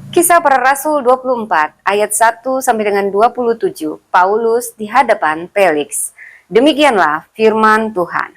Kisah Para Rasul 24 ayat 1 sampai dengan 27. Paulus di hadapan Felix. Demikianlah firman Tuhan.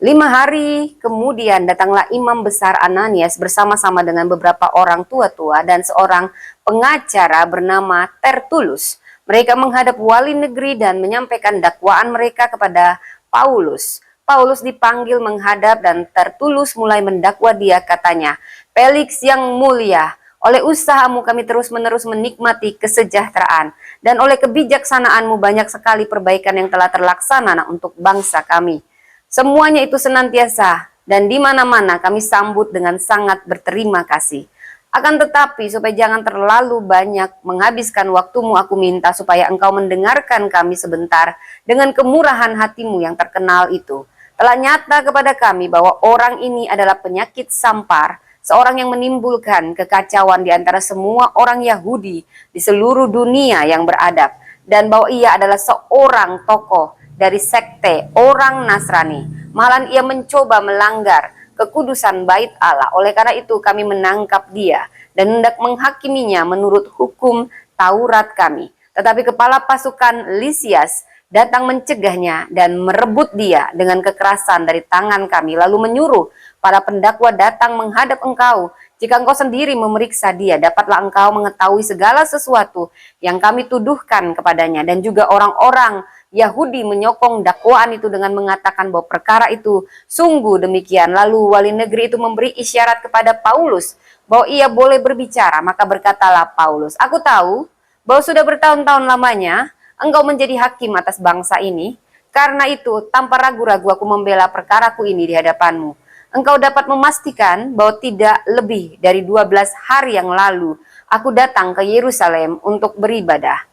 5 hari kemudian datanglah imam besar Ananias bersama-sama dengan beberapa orang tua-tua dan seorang pengacara bernama Tertulus. Mereka menghadap wali negeri dan menyampaikan dakwaan mereka kepada Paulus. Paulus dipanggil menghadap dan Tertulus mulai mendakwa dia, katanya, "Felix yang mulia, oleh usahamu kami terus-menerus menikmati kesejahteraan, dan oleh kebijaksanaanmu banyak sekali perbaikan yang telah terlaksana untuk bangsa kami. Semuanya itu senantiasa, dan di mana-mana kami sambut dengan sangat berterima kasih. Akan tetapi, supaya jangan terlalu banyak menghabiskan waktumu, aku minta supaya engkau mendengarkan kami sebentar dengan kemurahan hatimu yang terkenal itu. Telah nyata kepada kami bahwa orang ini adalah penyakit sampar, seorang yang menimbulkan kekacauan di antara semua orang Yahudi di seluruh dunia yang beradab, dan bahwa ia adalah seorang tokoh dari sekte orang Nasrani. Malah ia mencoba melanggar kekudusan bait Allah. Oleh karena itu kami menangkap dia dan hendak menghakiminya menurut hukum Taurat kami. Tetapi kepala pasukan Lisias datang mencegahnya dan merebut dia dengan kekerasan dari tangan kami, lalu menyuruh para pendakwa datang menghadap engkau. Jika engkau sendiri memeriksa dia, dapatlah engkau mengetahui segala sesuatu yang kami tuduhkan kepadanya." Dan juga orang-orang Yahudi menyokong dakwaan itu dengan mengatakan bahwa perkara itu sungguh demikian. Lalu wali negeri itu memberi isyarat kepada Paulus bahwa ia boleh berbicara. Maka berkatalah Paulus, "Aku tahu bahwa sudah bertahun-tahun lamanya engkau menjadi hakim atas bangsa ini. Karena itu, tanpa ragu-ragu aku membela perkaraku ini di hadapanmu. Engkau dapat memastikan bahwa tidak lebih dari 12 hari yang lalu aku datang ke Yerusalem untuk beribadah.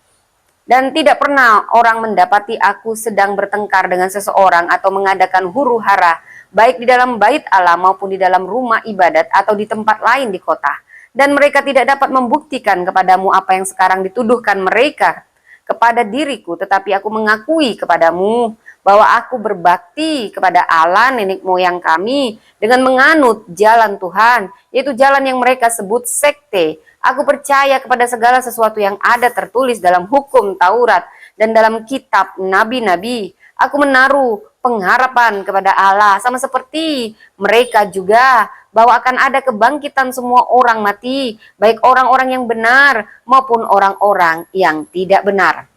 Dan tidak pernah orang mendapati aku sedang bertengkar dengan seseorang atau mengadakan huru-hara, baik di dalam bait Allah maupun di dalam rumah ibadat atau di tempat lain di kota. Dan mereka tidak dapat membuktikan kepadamu apa yang sekarang dituduhkan mereka kepada diriku, tetapi aku mengakui kepadamu bahwa aku berbakti kepada Allah nenek moyang kami dengan menganut jalan Tuhan, yaitu jalan yang mereka sebut sekte. Aku percaya kepada segala sesuatu yang ada tertulis dalam hukum Taurat dan dalam kitab nabi-nabi. Aku menaruh pengharapan kepada Allah sama seperti mereka juga, bahwa akan ada kebangkitan semua orang mati, baik orang-orang yang benar maupun orang-orang yang tidak benar.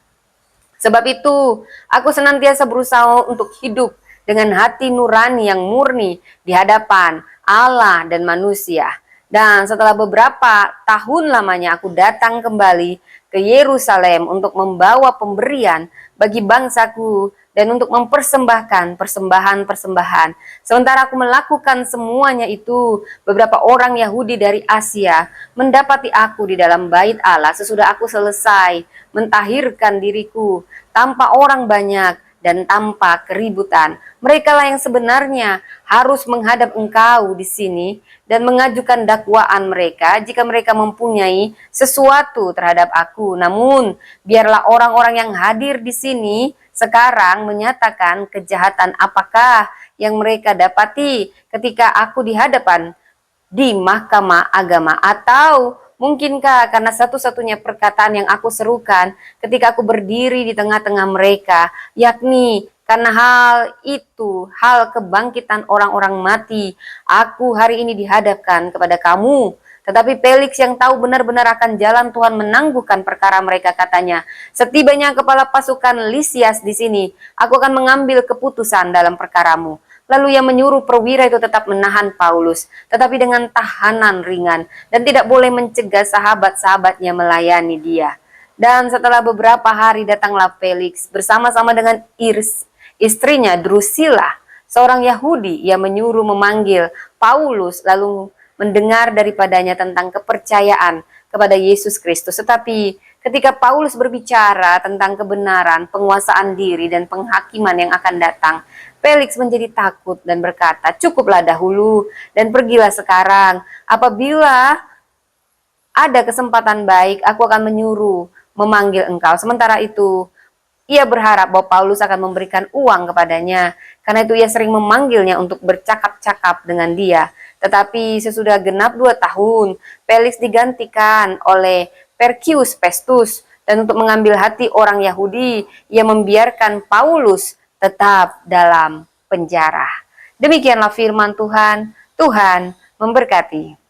Sebab itu, aku senantiasa berusaha untuk hidup dengan hati nurani yang murni di hadapan Allah dan manusia. Dan setelah beberapa tahun lamanya aku datang kembali ke Yerusalem untuk membawa pemberian bagi bangsaku dan untuk mempersembahkan persembahan-persembahan. Sementara aku melakukan semuanya itu, beberapa orang Yahudi dari Asia mendapati aku di dalam bait Allah sesudah aku selesai mentahirkan diriku tanpa orang banyak dan tanpa keributan. Mereka lah yang sebenarnya harus menghadap engkau di sini dan mengajukan dakwaan mereka jika mereka mempunyai sesuatu terhadap aku. Namun, biarlah orang-orang yang hadir di sini sekarang menyatakan kejahatan apakah yang mereka dapati ketika aku di hadapan di mahkamah agama, atau mungkinkah karena satu-satunya perkataan yang aku serukan ketika aku berdiri di tengah-tengah mereka, yakni karena hal itu, hal kebangkitan orang-orang mati, aku hari ini dihadapkan kepada kamu. Tetapi Felix yang tahu benar-benar akan jalan Tuhan menangguhkan perkara mereka, katanya, setibanya kepala pasukan Lisias di sini, aku akan mengambil keputusan dalam perkaramu. Lalu ia menyuruh perwira itu tetap menahan Paulus, tetapi dengan tahanan ringan, dan tidak boleh mencegah sahabat-sahabatnya melayani dia. Dan setelah beberapa hari datanglah Felix bersama-sama dengan istrinya Drusilla, seorang Yahudi. Ia menyuruh memanggil Paulus, lalu mendengar daripadanya tentang kepercayaan kepada Yesus Kristus. Tetapi ketika Paulus berbicara tentang kebenaran, penguasaan diri, dan penghakiman yang akan datang, Felix menjadi takut dan berkata, "Cukuplah dahulu dan pergilah sekarang. Apabila ada kesempatan baik, aku akan menyuruh memanggil engkau." Sementara itu, Ia berharap bahwa Paulus akan memberikan uang kepadanya. Karena itu ia sering memanggilnya untuk bercakap-cakap dengan dia. Tetapi sesudah genap 2 tahun, Felix digantikan oleh Perkius Festus. Dan untuk mengambil hati orang Yahudi, ia membiarkan Paulus tetap dalam penjara. Demikianlah firman Tuhan. Tuhan memberkati.